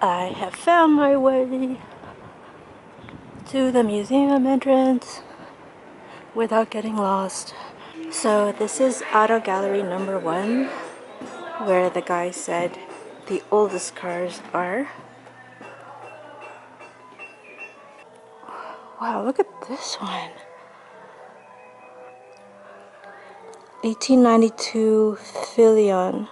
I have found my way to the museum entrance without getting lost. So this is auto gallery number 1, where the guy said the oldest cars are. Wow, look at this one. 1892 Filion.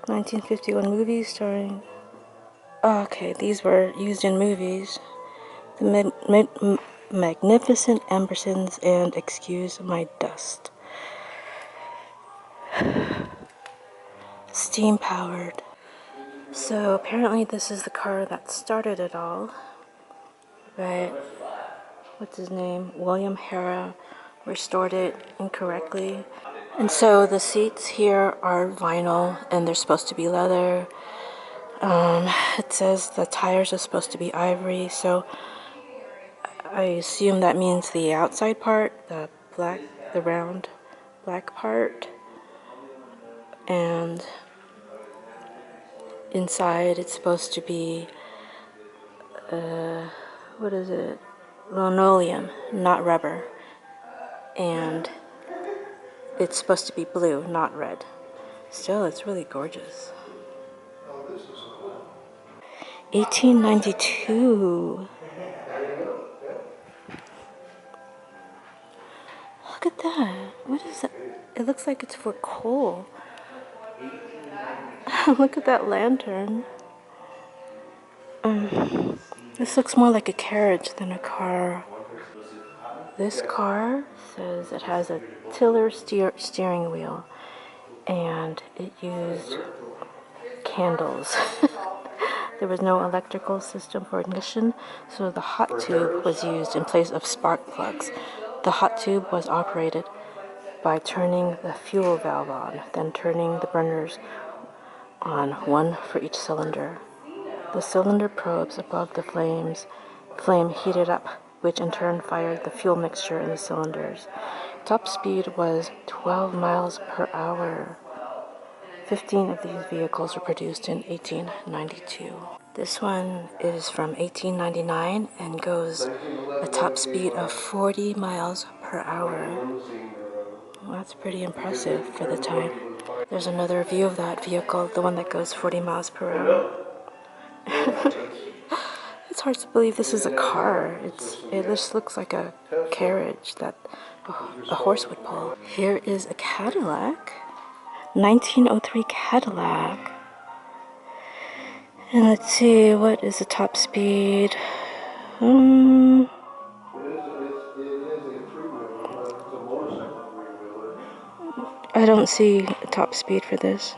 1951 movie starring... Oh, okay, these were used in movies. The Magnificent Ambersons and Excuse My Dust. Steam powered. So apparently this is the car that started it all. But what's his name? William Harrah restored it incorrectly. And so the seats here are vinyl and they're supposed to be leather. It says the tires are supposed to be ivory, so I assume that means the outside part, the round black part, and inside it's supposed to be, what is it? Linoleum, not rubber. And it's supposed to be blue, not red. Still, it's really gorgeous. 1892. Look at that. What is that? It looks like it's for coal. Look at that lantern. This looks more like a carriage than a car. This car says it has a tiller steering wheel, and it used candles. There was no electrical system for ignition, so the hot tube was used in place of spark plugs. The hot tube was operated by turning the fuel valve on, then turning the burners on, one for each cylinder. The cylinder probes above the flame heated up, which in turn fired the fuel mixture in the cylinders. Top speed was 12 miles per hour. 15 of these vehicles were produced in 1892. This one is from 1899 and goes a top speed of 40 miles per hour. Well, that's pretty impressive for the time. There's another view of that vehicle, the one that goes 40 miles per hour. It's hard to believe this is a car. It just looks like a carriage that a horse would pull. Here is a Cadillac. 1903 Cadillac. And let's see, what is the top speed? I don't see a top speed for this.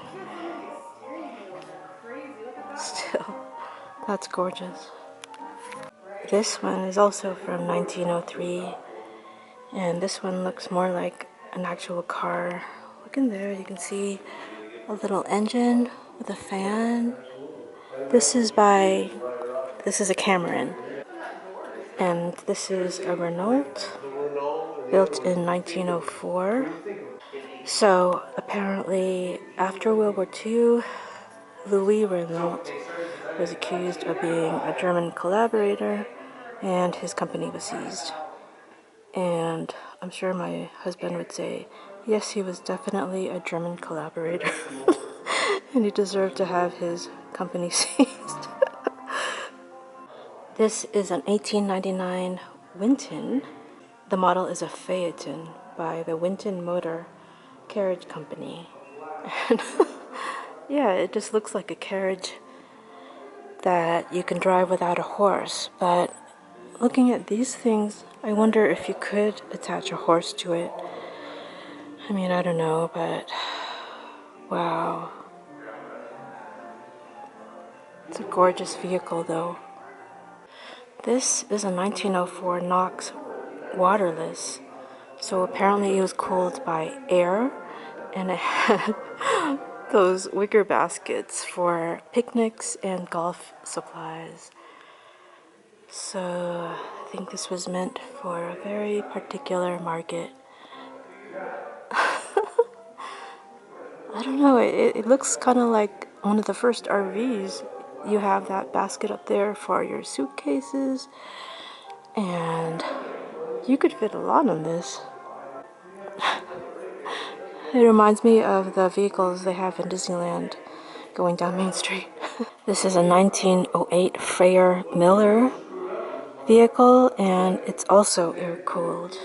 Still, that's gorgeous. This one is also from 1903, and this one looks more like an actual car. Look in there, you can see a little engine with a fan. This is a Cameron, and this is a Renault, built in 1904. So apparently after World War II, Louis Renault was accused of being a German collaborator, and his company was seized. And I'm sure my husband would say, yes, he was definitely a German collaborator, and he deserved to have his company seized. This is an 1899 Winton. The model is a Phaeton by the Winton Motor Carriage Company. And yeah, it just looks like a carriage that you can drive without a horse. But looking at these things, I wonder if you could attach a horse to it. I mean, I don't know, but wow. It's a gorgeous vehicle, though. This is a 1904 Knox waterless. So apparently it was cooled by air, and it had those wicker baskets for picnics and golf supplies. So I think this was meant for a very particular market. I don't know, it looks kind of like one of the first RVs. You have that basket up there for your suitcases, and you could fit a lot on this. It reminds me of the vehicles they have in Disneyland going down Main Street. This is a 1908 Freyer Miller vehicle, and it's also air-cooled.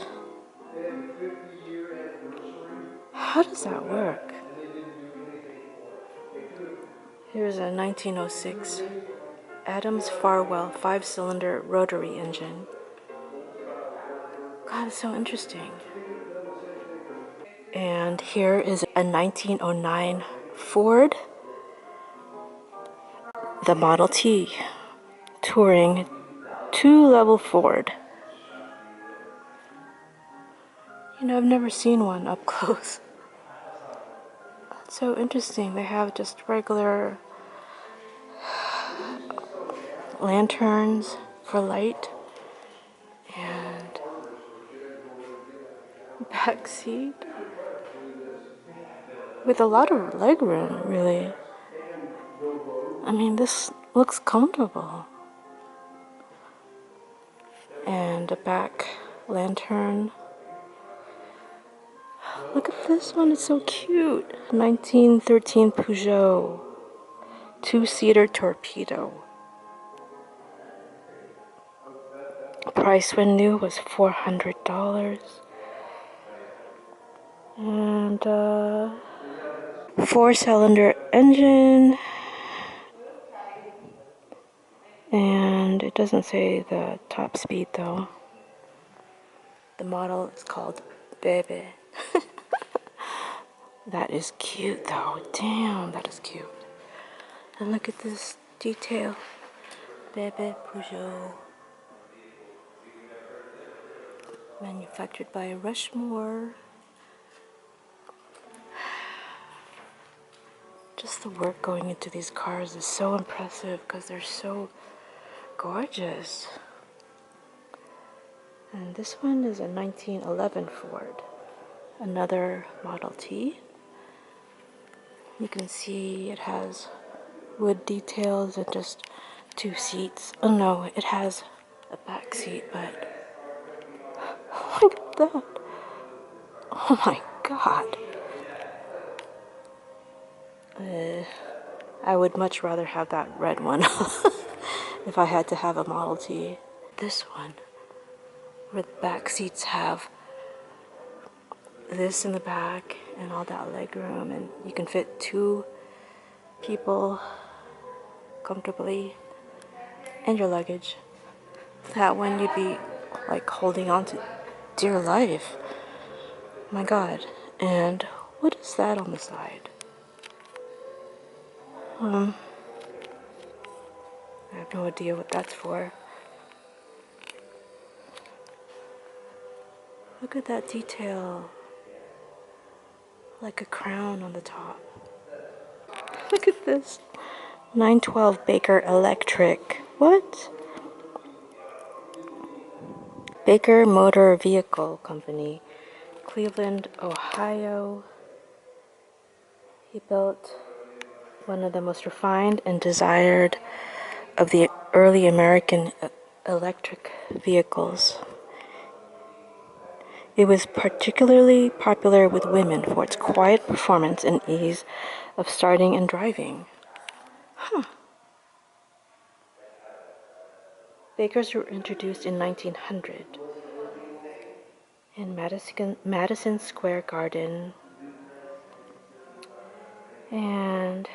How does that work? Here's a 1906 Adams Farwell 5-cylinder rotary engine. God, it's so interesting. And here is a 1909 Ford, the Model T, touring 2-level Ford. You know, I've never seen one up close. It's so interesting. They have just regular lanterns for light and back seat with a lot of legroom, really. I mean, this looks comfortable. And a back lantern. Look at this one, it's so cute. 1913 Peugeot 2-seater torpedo. Price when new was $400. And 4-cylinder engine. And it doesn't say the top speed though. The model is called Bebe. That is cute though. Damn, that is cute. And look at this detail. Bebe Peugeot. Manufactured by Rushmore. Just the work going into these cars is so impressive because they're so gorgeous. And this one is a 1911 Ford. Another Model T. You can see it has wood details and just 2 seats. Oh no, it has a back seat, but look at that. Oh my god. I would much rather have that red one if I had to have a Model T. This one, where the back seats have this in the back and all that leg room, and you can fit 2 people comfortably and your luggage. That one you'd be like holding on to dear life. My god. And what is that on the side? I have no idea what that's for. Look at that detail. Like a crown on the top. Look at this. 912 Baker Electric. What? Baker Motor Vehicle Company. Cleveland, Ohio. He built one of the most refined and desired of the early American electric vehicles. It was particularly popular with women for its quiet performance and ease of starting and driving. Huh. Bakers were introduced in 1900 in Madison Square Garden, and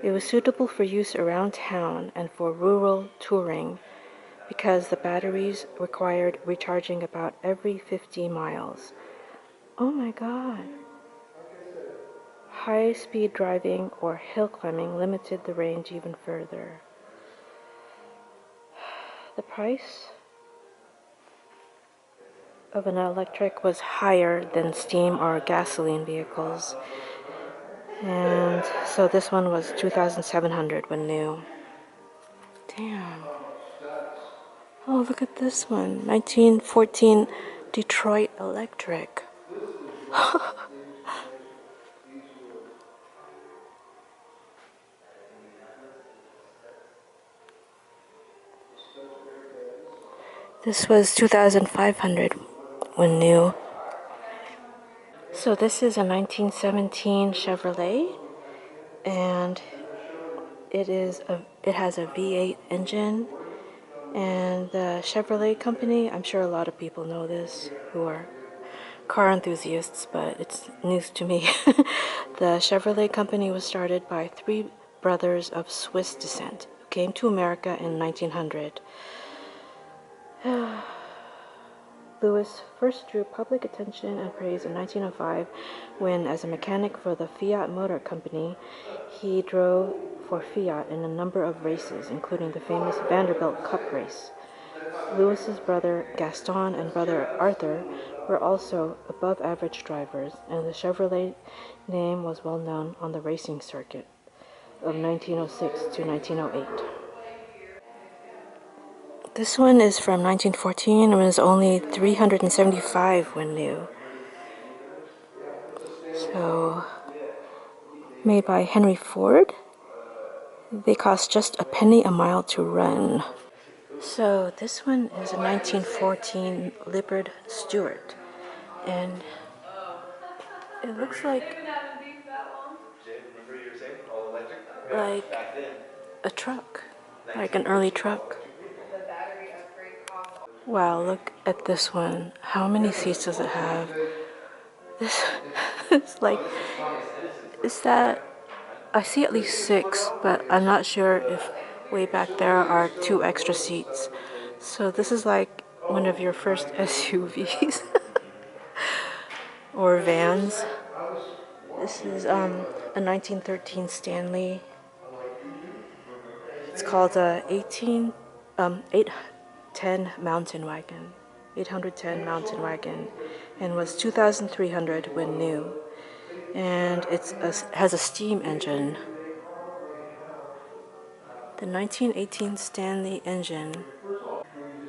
it was suitable for use around town and for rural touring because the batteries required recharging about every 50 miles. Oh my god. High-speed driving or hill climbing limited the range even further. The price of an electric was higher than steam or gasoline vehicles. And so this one was $2,700 when new. Damn. Oh, look at this one. 1914 Detroit Electric. This was 2,500 when new. So this is a 1917 Chevrolet, and it has a V8 engine. And the Chevrolet company, I'm sure a lot of people know this who are car enthusiasts, but it's news to me. The Chevrolet company was started by three brothers of Swiss descent who came to America in 1900. Lewis first drew public attention and praise in 1905 when, as a mechanic for the Fiat Motor Company, he drove for Fiat in a number of races, including the famous Vanderbilt Cup race. Lewis's brother Gaston and brother Arthur were also above-average drivers, and the Chevrolet name was well known on the racing circuit of 1906 to 1908. This one is from 1914 and was only $375 when new. So, made by Henry Ford. They cost just a penny a mile to run. So this one is a 1914 Lippard Stewart, and it looks like a truck, like an early truck. Wow, look at this one. How many seats does it have? This it's like, is that, I see at least 6, but I'm not sure if way back there are 2 extra seats. So this is like one of your first SUVs or vans. This is a 1913 Stanley. It's called a 810 Mountain Wagon. 810 Mountain Wagon, and was 2,300 when new. And has a steam engine. The 1918 Stanley engine.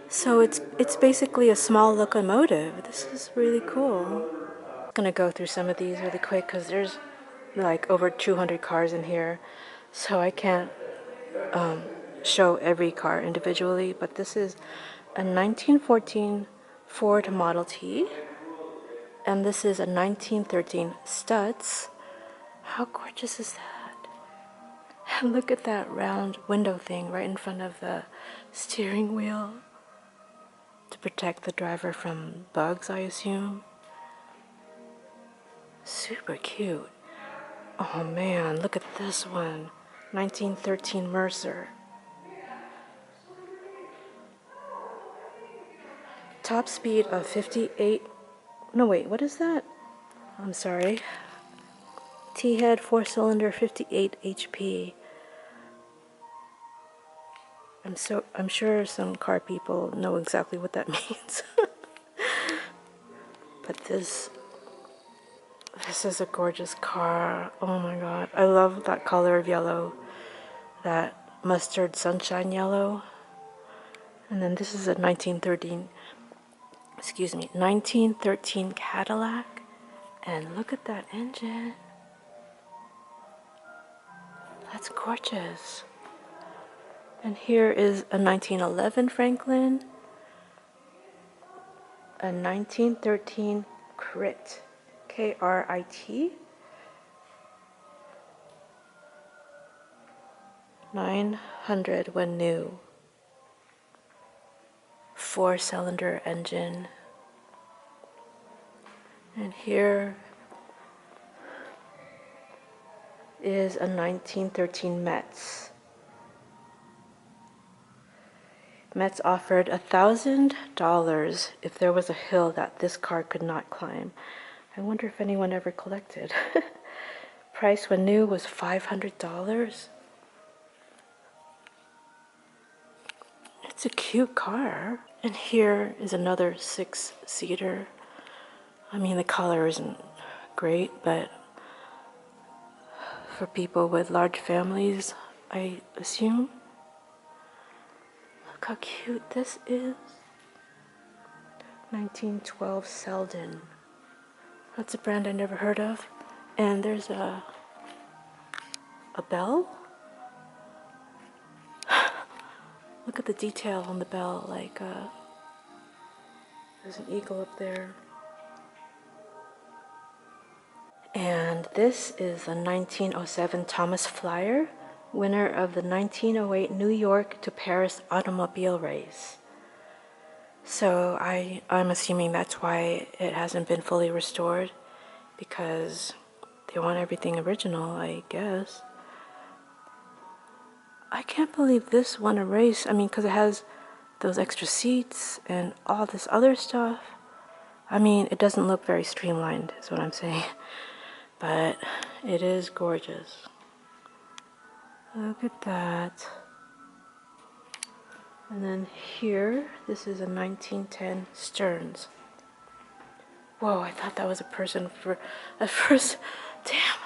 So it's basically a small locomotive. This is really cool. I'm gonna go through some of these really quick because there's like over 200 cars in here, so I can't show every car individually. But this is a 1914 Ford Model T, and this is a 1913 Stutz. How gorgeous is that? And look at that round window thing right in front of the steering wheel to protect the driver from bugs, I assume. Super cute. Oh man, look at this one. 1913 Mercer. Top speed of 58. No, wait, what is that? I'm sorry. T-head 4-cylinder 58 HP. I'm sure some car people know exactly what that means. But this is a gorgeous car. Oh my god. I love that color of yellow. That mustard sunshine yellow. And then this is a 1913 Cadillac. And look at that engine. That's gorgeous. And here is a 1911 Franklin. A 1913 Crit. K-R-I-T. 900 when new. 4-cylinder engine. And here is a 1913 Metz. Metz offered $1,000 if there was a hill that this car could not climb. I wonder if anyone ever collected. Price when new was $500. It's a cute car. And here is another 6-seater. I mean, the color isn't great, but for people with large families, I assume. Look how cute this is. 1912 Selden. That's a brand I never heard of. And there's a bell. Look at the detail on the bell, like There's an eagle up there. And this is a 1907 Thomas Flyer, winner of the 1908 New York to Paris automobile race. So I'm assuming that's why it hasn't been fully restored, because they want everything original, I guess. I can't believe this won a race. I mean, because it has those extra seats and all this other stuff. I mean, it doesn't look very streamlined, is what I'm saying. But it is gorgeous. Look at that. And then here, this is a 1910 Stearns. Whoa, I thought that was a person for at first. Damn.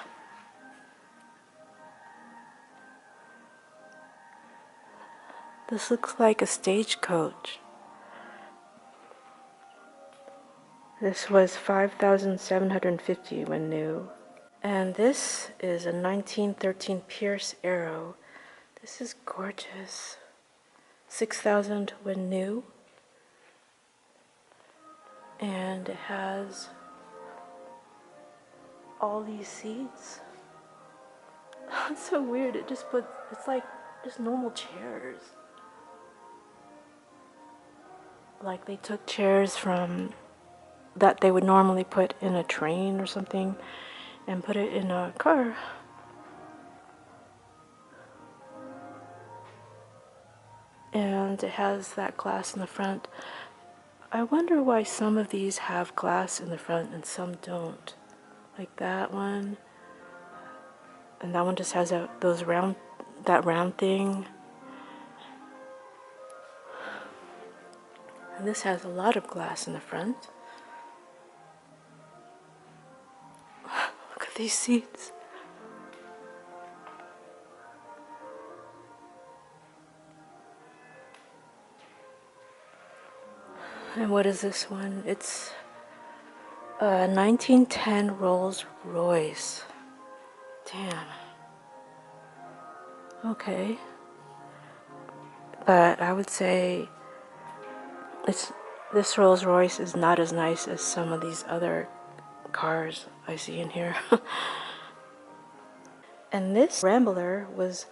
This looks like a stagecoach. This was $5,750 when new. And this is a 1913 Pierce Arrow. This is gorgeous. $6,000 when new. And it has all these seats. It's so weird. It's like just normal chairs. Like they took chairs from that they would normally put in a train or something and put it in a car. And it has that glass in the front. I wonder why some of these have glass in the front and some don't. Like that one. And that one just has that round thing. And this has a lot of glass in the front. Look at these seats. And what is this one? It's a 1910 Rolls Royce. Damn. Okay. But I would say this Rolls Royce is not as nice as some of these other cars I see in here. And this Rambler was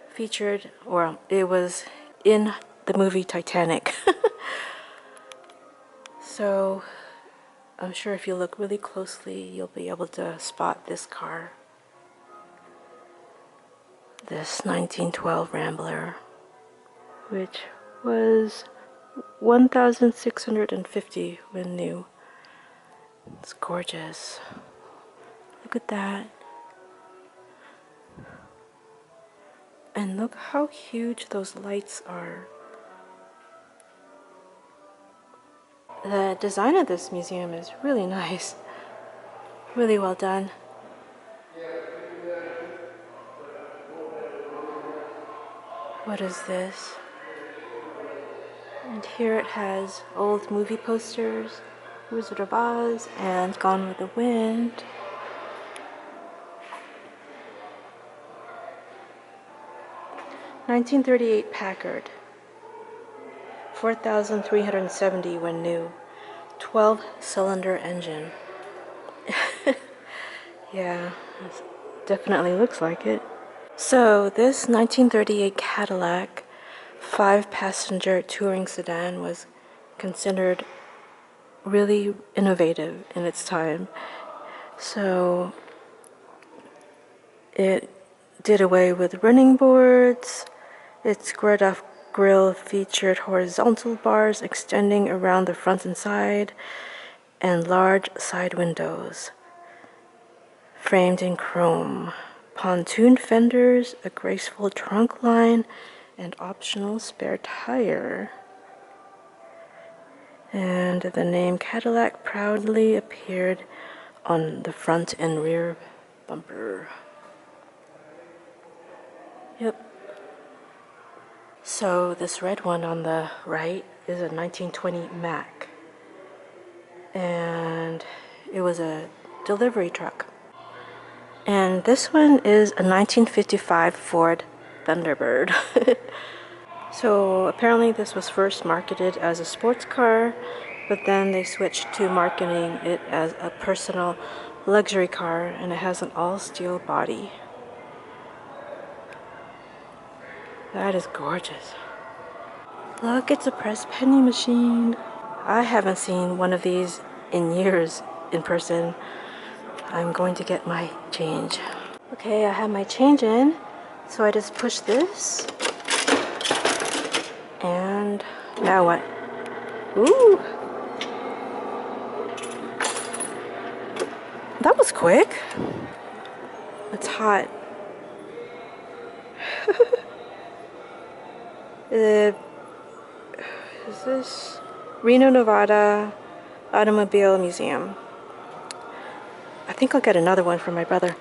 featured, or it was in the movie Titanic. So I'm sure if you look really closely, you'll be able to spot this car. This 1912 Rambler, which was $1,650 when new. It's gorgeous. Look at that. And look how huge those lights are. The design of this museum is really nice. Really well done. What is this? And here it has old movie posters, Wizard of Oz, and Gone with the Wind. $1938 Packard. $4,370 when new. 12-cylinder engine. Yeah, it definitely looks like it. So this 1938 Cadillac 5-passenger touring sedan was considered really innovative in its time. So it did away with running boards. Its squared-off grille featured horizontal bars extending around the front and side, and large side windows, framed in chrome. Pontoon fenders, a graceful trunk line, and optional spare tire. And the name Cadillac proudly appeared on the front and rear bumper. Yep. So this red one on the right is a 1920 Mack. And it was a delivery truck. And this one is a 1955 Ford Thunderbird. So apparently this was first marketed as a sports car, but then they switched to marketing it as a personal luxury car, and it has an all-steel body. That is gorgeous. Look, it's a press penny machine. I haven't seen one of these in years in person. I'm going to get my change. Okay, I have my change in, so I just push this. And now what? Ooh! That was quick. It's hot. Is this Reno, Nevada Automobile Museum? I think I'll get another one for my brother.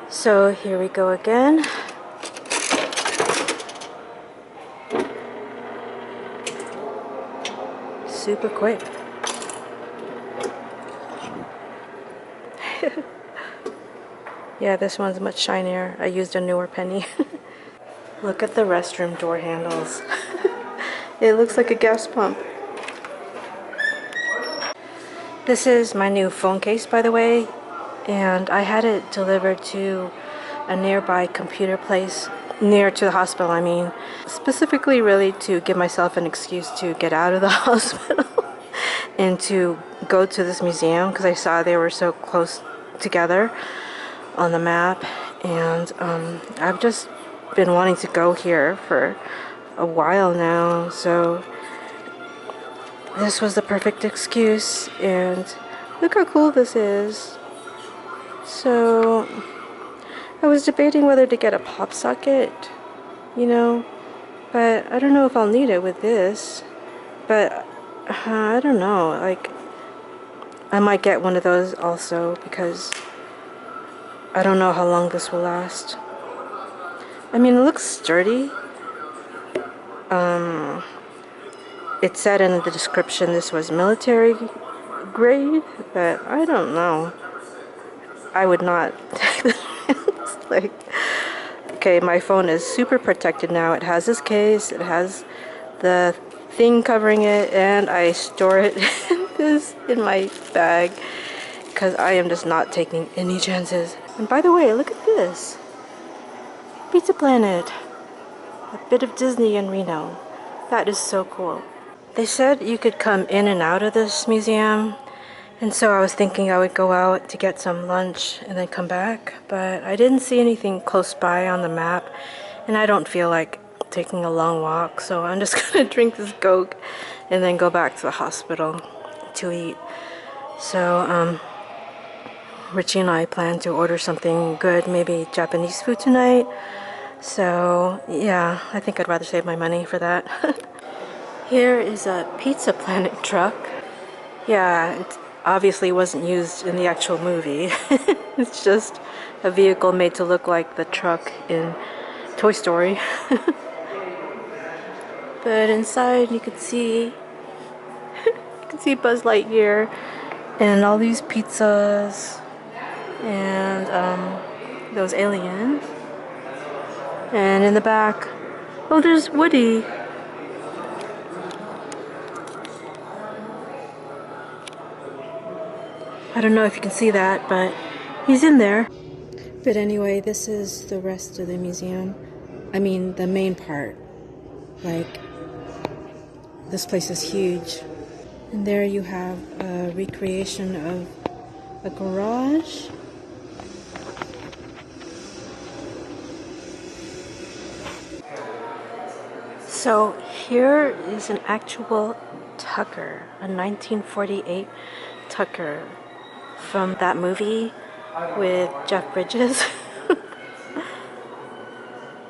So here we go again. Super quick. Yeah, this one's much shinier. I used a newer penny. Look at the restroom door handles. It looks like a gas pump. This is my new phone case, by the way, and I had it delivered to a nearby computer place, near to the hospital, I mean. Specifically really to give myself an excuse to get out of the hospital and to go to this museum, because I saw they were so close together on the map, and I've just been wanting to go here for a while now, so this was the perfect excuse. And look how cool this is. So I was debating whether to get a pop socket, you know, but I don't know if I'll need it with this. But I don't know, like I might get one of those also, because I don't know how long this will last. I mean, it looks sturdy. It said in the description this was military grade, but I don't know. I would not take this. Like, okay, my phone is super protected now. It has this case, it has the thing covering it, and I store it in my bag, because I am just not taking any chances. And by the way, look at this. Pizza Planet. A bit of Disney in Reno. That is so cool. They said you could come in and out of this museum, and so I was thinking I would go out to get some lunch and then come back, but I didn't see anything close by on the map, and I don't feel like taking a long walk, so I'm just gonna drink this Coke and then go back to the hospital to eat. So Richie and I plan to order something good, maybe Japanese food tonight. So yeah, I think I'd rather save my money for that. Here is a Pizza Planet truck. Yeah, it obviously wasn't used in the actual movie. It's just a vehicle made to look like the truck in Toy Story. But inside you can see Buzz Lightyear and all these pizzas and those aliens. And in the back, oh, there's Woody. I don't know if you can see that, but he's in there. But anyway, this is the rest of the museum. I mean, the main part. Like, this place is huge. And there you have a recreation of a garage. So here is an actual Tucker, a 1948 Tucker from that movie with Jeff Bridges.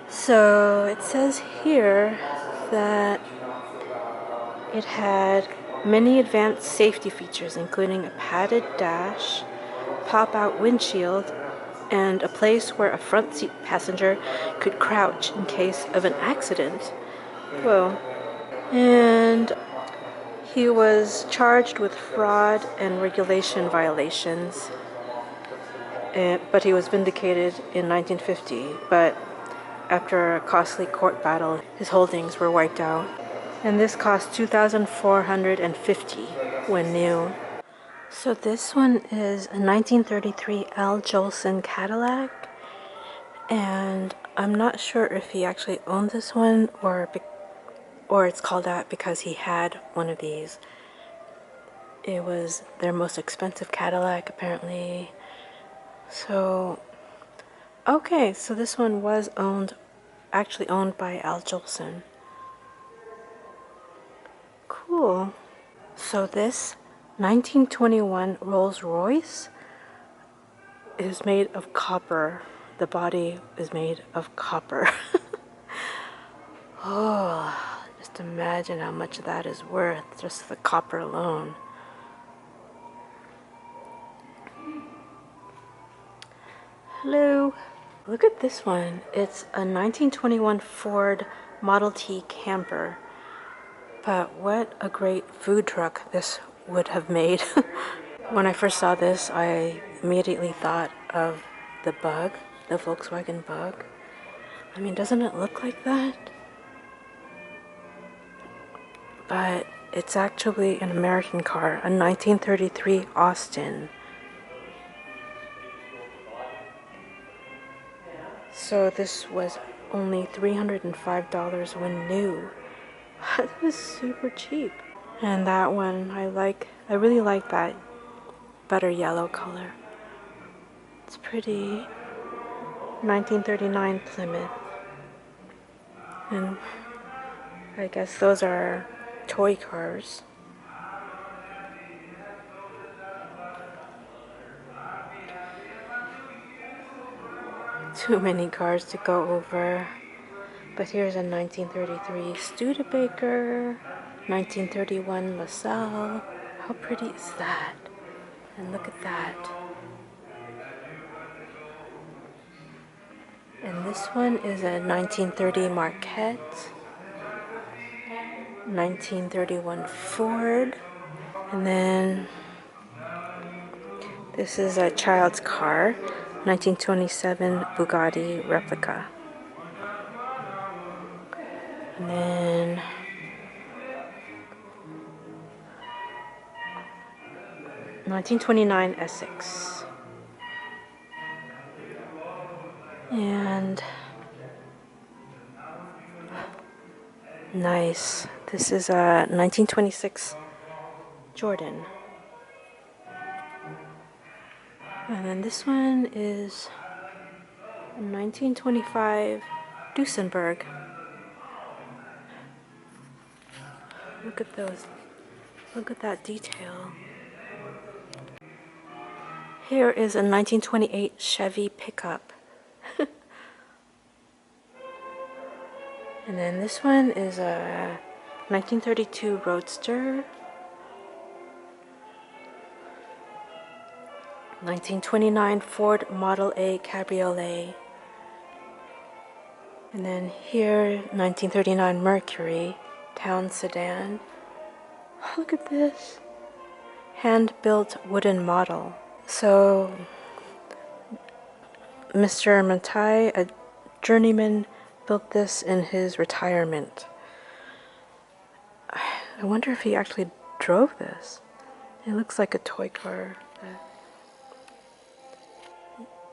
So it says here that it had many advanced safety features, including a padded dash, pop-out windshield, and a place where a front seat passenger could crouch in case of an accident. Whoa. And he was charged with fraud and regulation violations, but he was vindicated in 1950. But after a costly court battle, his holdings were wiped out. And this cost $2,450. when new. So this one is a 1933 Al Jolson Cadillac, and I'm not sure if he actually owned this one or it's called that because he had one of these. It was their most expensive Cadillac, apparently. So, okay, so this one was actually owned by Al Jolson. Cool. So this 1921 Rolls-Royce is made of copper. The body is made of copper. Oh, just imagine how much that is worth, just the copper alone. Hello. Look at this one. It's a 1921 Ford Model T camper. But what a great food truck this would have made. When I first saw this, I immediately thought of the Bug, the Volkswagen Bug. I mean, doesn't it look like that? But it's actually an American car, a 1933 Austin. So this was only $305 when new. That was super cheap. And that one, I really like that butter yellow color. It's pretty. 1939 Plymouth. And I guess those are toy cars. Too many cars to go over. But here's a 1933 Studebaker, 1931 LaSalle. How pretty is that? And look at that. And this one is a 1930 Marquette, 1931 Ford, and then this is a child's car, 1927 Bugatti replica. And then (1929) Essex. And nice. This is a 1926 Jordan. And then this one is a 1925 Duesenberg. Look at those. Look at that detail. Here is a 1928 Chevy pickup. And then this one is a 1932 Roadster. 1929 Ford Model A Cabriolet. And then here, 1939 Mercury Town Sedan. Look at this. Hand-built wooden model. So, Mr. Matai, a journeyman, built this in his retirement. I wonder if he actually drove this. It looks like a toy car that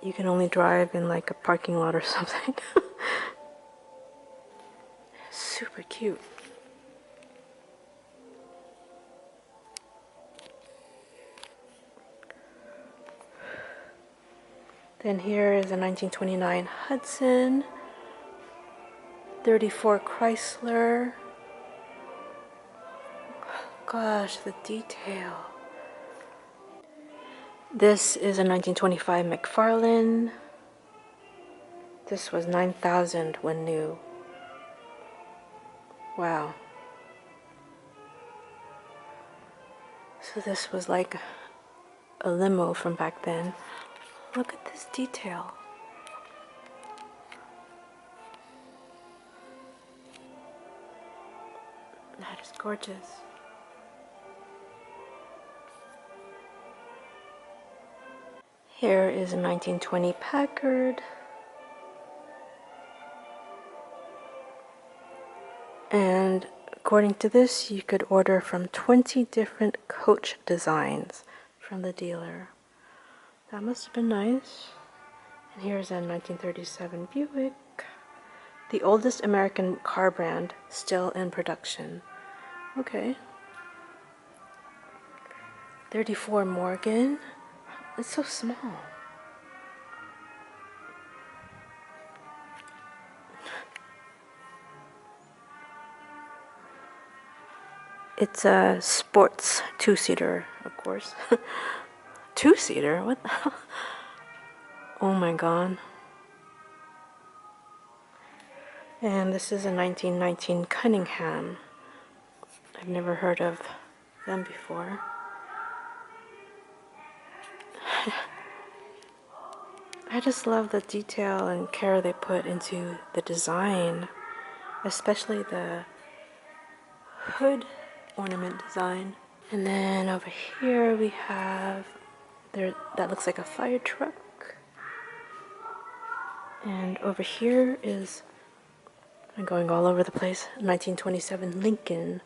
you can only drive in like a parking lot or something. Super cute. Then here is a 1929 Hudson, 34 Chrysler. Gosh, the detail. This is a 1925 McFarlane. This was $9,000 when new. Wow. So this was like a limo from back then. Look at this detail. That is gorgeous. Here is a 1920 Packard. And According to this, you could order from 20 different coach designs from the dealer. That must have been nice. And here's a 1937 Buick, the oldest American car brand still in production. Okay. 34 Morgan. It's so small. It's a sports two-seater, of course. Two-seater? What the hell? Oh my god. And this is a 1919 Cunningham. I've never heard of them before. I just love the detail and care they put into the design, especially the hood ornament design. And then over here we have that looks like a fire truck. And over here is, I'm going all over the place, 1927 Lincoln.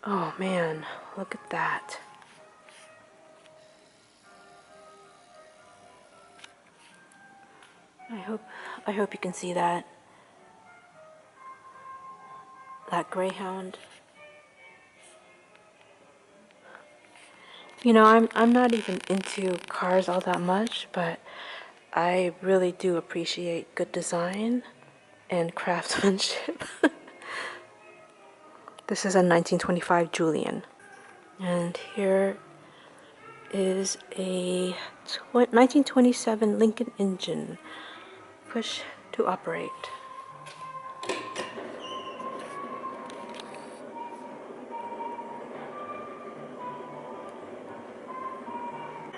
Oh man, look at that. I hope you can see that. That Greyhound. You know, I'm not even into cars all that much, but I really do appreciate good design and craftsmanship. This is a 1925 Julian. And here is a 1927 Lincoln engine. Push to operate.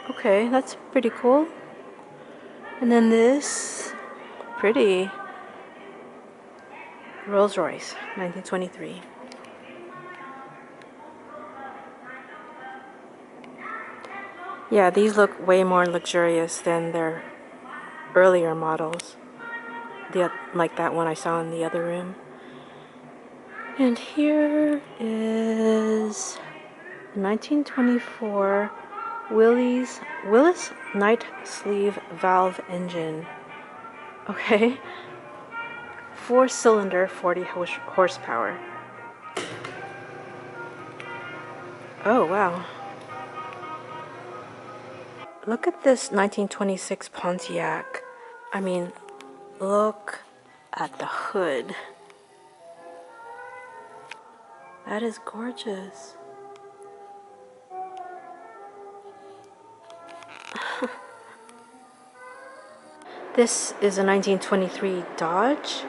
Okay, that's pretty cool. And then this pretty Rolls-Royce, 1923. Yeah, these look way more luxurious than their earlier models. Like that one I saw in the other room. And here is 1924 Willis Night Sleeve Valve Engine. Okay. 4-cylinder, 40 horsepower. Oh, wow. Look at this 1926 Pontiac. I mean, look at the hood. That is gorgeous. This is a 1923 Dodge,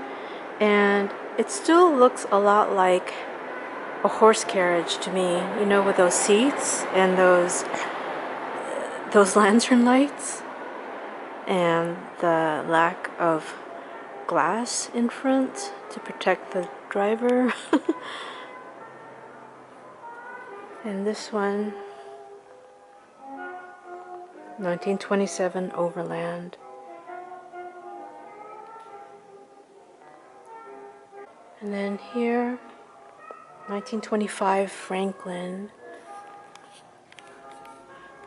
and it still looks a lot like a horse carriage to me, you know, with those seats and those lantern lights and the lack of glass in front to protect the driver. And this one, 1927 Overland. And then here, 1925 Franklin.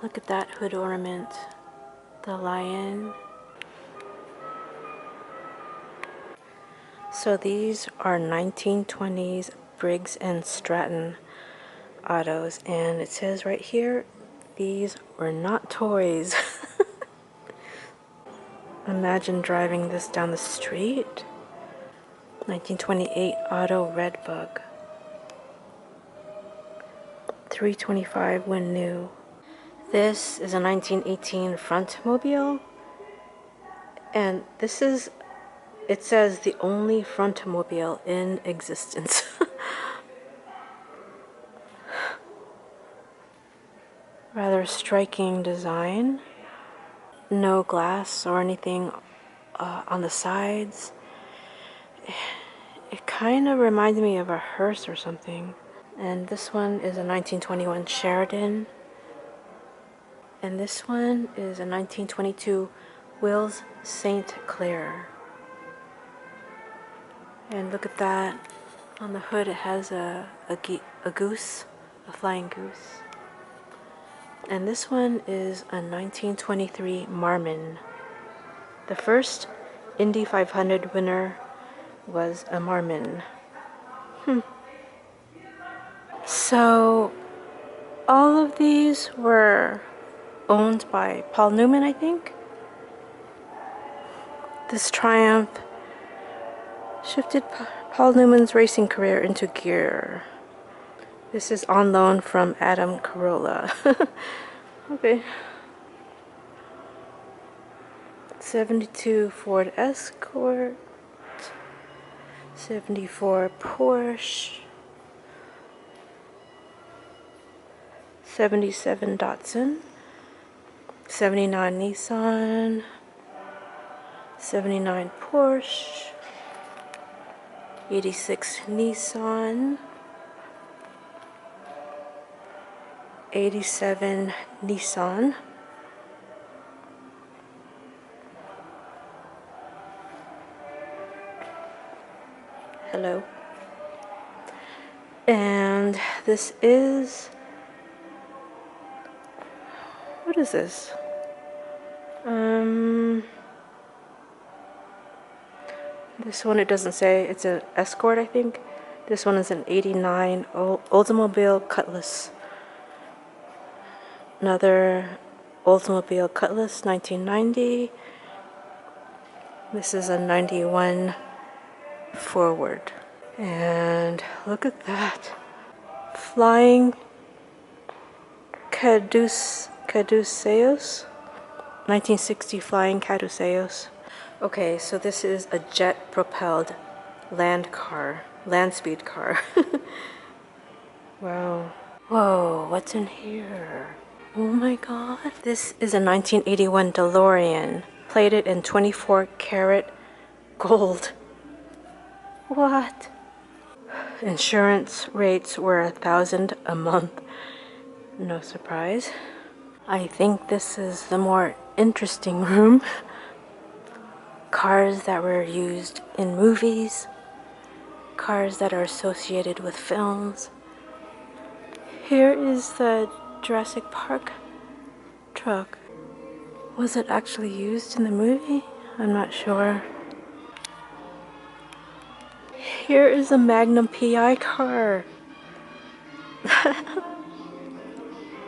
Look at that hood ornament. The lion. So these are 1920s Briggs and Stratton autos, and it says right here, these were not toys. Imagine driving this down the street. 1928 Auto Redbug. 325 when new. This is a 1918 Frontmobile, and this is, it says, the only Frontmobile in existence. Rather striking design. No glass or anything on the sides. It kind of reminds me of a hearse or something. And this one is a 1921 Sheridan. And this one is a 1922 Wills St. Clair. And look at that. On the hood it has a goose, a flying goose. And this one is a 1923 Marmon. The first Indy 500 winner was a Marmon. So all of these were owned by Paul Newman, I think. This Triumph shifted Paul Newman's racing career into gear. This is on loan from Adam Carolla. Okay. 72 Ford Escort, 74 Porsche, 77 Datsun, 79 Nissan, 79 Porsche, 86 Nissan, 87 Nissan, hello, and this is, what is this? This one, it doesn't say. It's an Escort, I think. This one is an 89 Oldsmobile Cutlass. Another Oldsmobile Cutlass, 1990. This is a 91 Forward. And look at that. Flying Caduceus. 1960 Flying Caduceus. Okay, so this is a jet-propelled land speed car. Wow. Whoa, what's in here? Oh my god. This is a 1981 DeLorean, plated in 24 karat gold. What? Insurance rates were $1,000 a month. No surprise. I think this is the more interesting room. Cars that were used in movies, cars that are associated with films. Here is the Jurassic Park truck. Was it actually used in the movie? I'm not sure. Here is a Magnum PI car.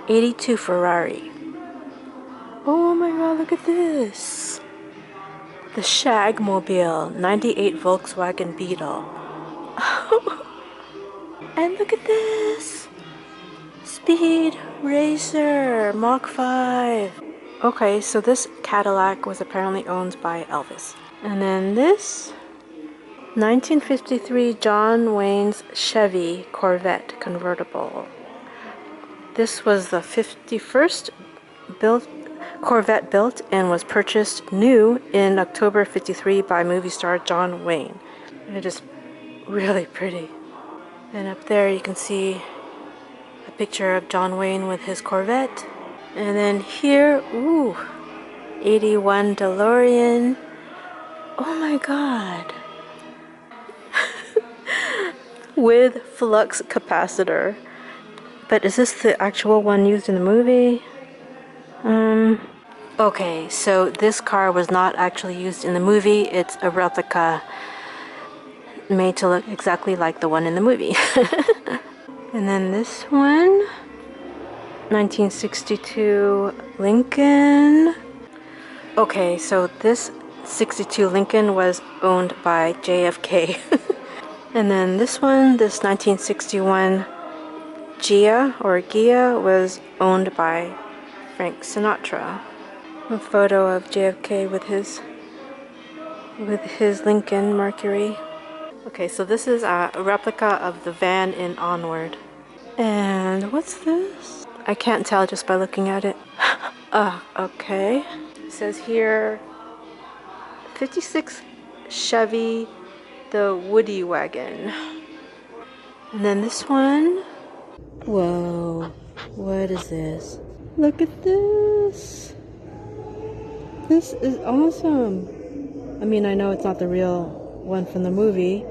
82 Ferrari. Oh my god, look at this. The Shagmobile, 98 Volkswagen Beetle. And look at this. Speed Racer, Mach 5. Okay, so this Cadillac was apparently owned by Elvis. And then this 1953 John Wayne's Chevy Corvette convertible. This was the 51st Corvette built and was purchased new in October '53 by movie star John Wayne. It is really pretty. And up there you can see a picture of John Wayne with his Corvette. And then here, ooh, 81 DeLorean. Oh my god. With flux capacitor. But is this the actual one used in the movie? Okay, so this car was not actually used in the movie. It's a replica made to look exactly like the one in the movie. And then this one, 1962 Lincoln. Okay, so this 62 Lincoln was owned by JFK. And then this one, this 1961 Gia was owned by Frank Sinatra. A photo of JFK with his Lincoln Mercury. Okay, so this is a replica of the van in Onward. And what's this? I can't tell just by looking at it. Okay. It says here 56 Chevy, the Woody Wagon. And then this one. Whoa, what is this? Look at this. This is awesome. I mean, I know it's not the real one from the movie,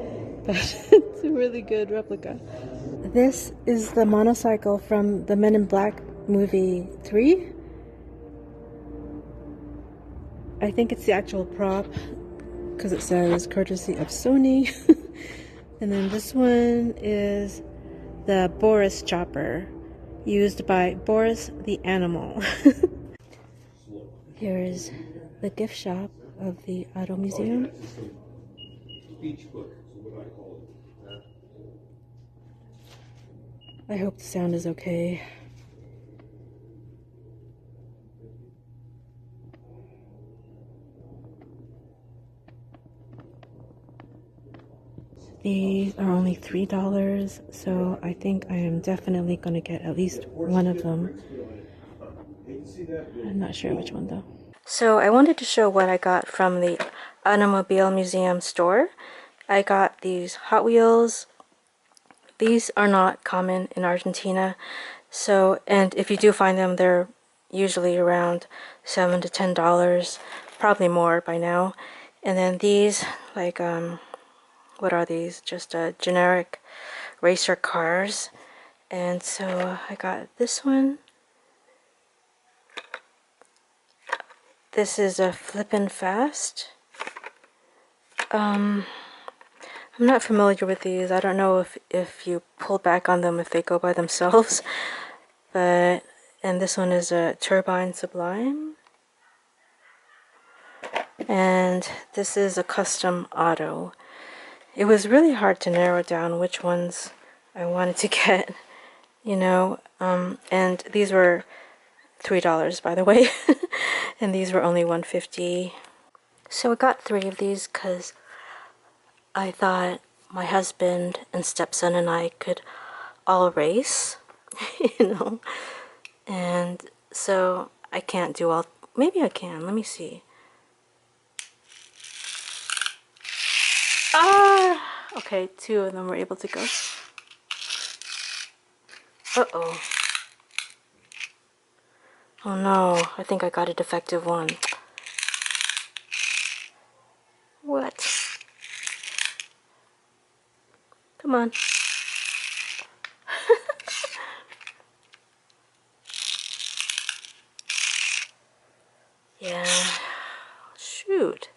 but a really good replica. This is the motorcycle from the Men in Black movie 3. I think it's the actual prop because it says courtesy of Sony. And then this one is the Boris chopper used by Boris the animal. Here is the gift shop of the Auto Museum. I hope the sound is okay. These are only $3, so I think I am definitely going to get at least one of them. I'm not sure which one though. So I wanted to show what I got from the Automobile Museum store. I got these Hot Wheels. These are not common in Argentina, so, and if you do find them, they're usually around $7 to $10, probably more by now. And then these, like, what are these? Just generic racer cars. And so I got this one. This is a Flippin' Fast. I'm not familiar with these. I don't know if you pull back on them if they go by themselves. But, and this one is a Turbine Sublime. And this is a Custom Auto. It was really hard to narrow down which ones I wanted to get, you know. And these were $3, by the way. And these were only $1.50. So I got 3 of these because I thought my husband and stepson and I could all race, you know. And so I can't do all, maybe I can, let me see. Ah! Okay, 2 of them were able to go. Uh-oh. Oh no, I think I got a defective one. What? Come on. Yeah. Shoot.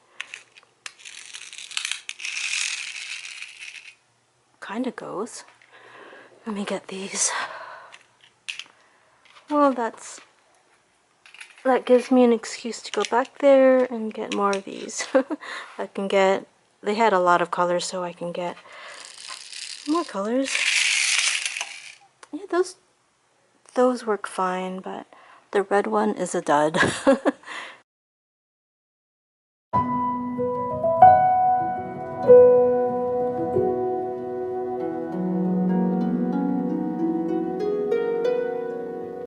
Kinda goes. Let me get these. Well, that gives me an excuse to go back there and get more of these. I can get, they had a lot of colors, so I can get more colors. Yeah, those work fine, but the red one is a dud.